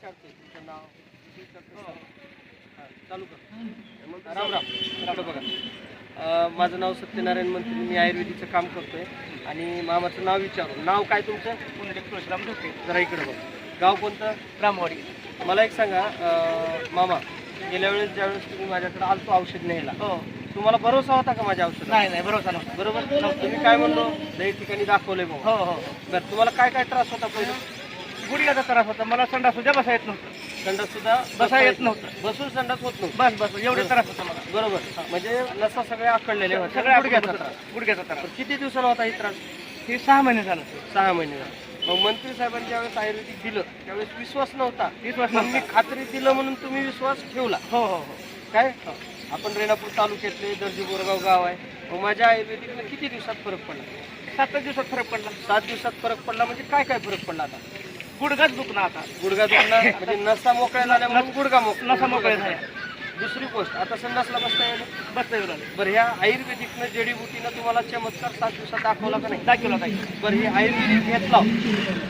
विचारते तुमचं नाव चालू कर. राम राम. इकडं बघा, माझं नाव सत्यनारायण मंत्री, मी आयुर्वेदिकचं काम करतोय आणि मामाचं नाव विचारू. नाव काय तुमचं? पुंडलिक तुळशीराम ढोके. जरा इकडं बघा. गाव कोणतं? रामवाडी. मला एक सांगा, मामा, गेल्या वेळेस ज्यावेळेस तुम्ही माझ्याकडे आलतो औषध न्यायला, हो. तुम्हाला भरोसा होता का माझ्या औषध? नाही भरोसा नव्हता. बरोबर. तुम्ही काय म्हणलो, लई ठिकाणी दाखवलंय भाऊ. हो. बरं, तुम्हाला काय काय त्रास होता पहिलं? गुडघ्याचा त्रास होता, मला संडास सुद्धा बसा येत नव्हतं. संडास सुद्धा बसा येत नव्हतं. बसून संडास होत नव्हतं. बस एवढे त्रास होता मला. बरोबर. म्हणजे नसा सगळे आखडलेले होते. सगळ्या गुडघ्याचा त्रास. गुडघ्याचा त्रास. पण किती दिवसाला होता ही त्रास? हे 6 महिने झालं. 6 महिने झाले. मग मंत्री साहेबांनी ज्यावेळेस आयुर्वेदिक दिलं त्यावेळेस विश्वास नव्हता. विश्वास मग नव्हता. मी खात्री दिलं म्हणून तुम्ही विश्वास ठेवला. हो. काय? आपण रेणापूर तालुक्यातले दर्जी बोरगाव गाव आहे. मग माझ्या आयुर्वेदिकला किती दिवसात फरक पडला? 7 दिवसात फरक पडला. 7 दिवसात फरक पडला. म्हणजे काय काय फरक पडला? आता गुडघाच दुखणं, आता गुडघा दुखणं म्हणजे नसा मोकळ्या झाल्या म्हणून गुडघा नसा मोकळ्या झाल्या. दुसरी गोष्ट, आता संडासला बसता येईल. बसता येऊ. बरं, ह्या आयुर्वेदिकनं जडीबुटीनं तुम्हाला चमत्कार 7 दिवसात दाखवला का नाही? दाखवला ताई. बरं, हे आयुर्वेदिक घेतला,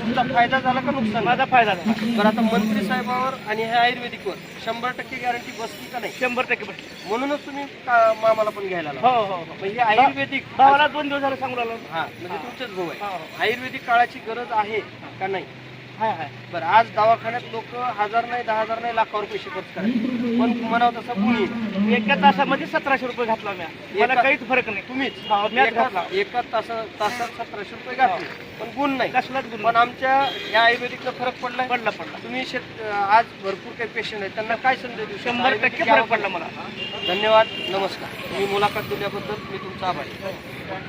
तुमचा फायदा झाला का नुकसान? माझा फायदा झाला. बरं, आता मंत्री साहेबावर आणि ह्या आयुर्वेदिकवर 100% गॅरंटी बसली का नाही? 100% बसली. म्हणूनच तुम्ही मामाला पण घ्यायला लावला. हो. म्हणजे आयुर्वेदिक भावाला 2 दिवस झाले सांगू लागलो. हा, म्हणजे तुमचेच भाऊ आहे. हो. आयुर्वेदिक काळाची गरज आहे का नाही? हाय. बरं, आज दवाखान्यात लोक 1000 नाही 10,000 नाही लाखावर पैसे खर्च करायचे, पण म्हणावं तसं गुणी एका तासामध्ये 1700 रुपये घातला मी. मला काहीच फरक नाही. तुम्हीच मीच घातला. एका तासात 1700 रुपये घातले, पण गुण नाही. कसलाच गुण पण आमच्या या आयुर्वेदिकला फरक पडला. पडला. तुम्ही आज भरपूर काही पेशंट आहेत, त्यांना काय संदेश देऊ शकता? 100% फरक पडला मला. धन्यवाद. नमस्कार. तुम्ही मुलाखत दिल्याबद्दल मी तुमचा आभारी आहे.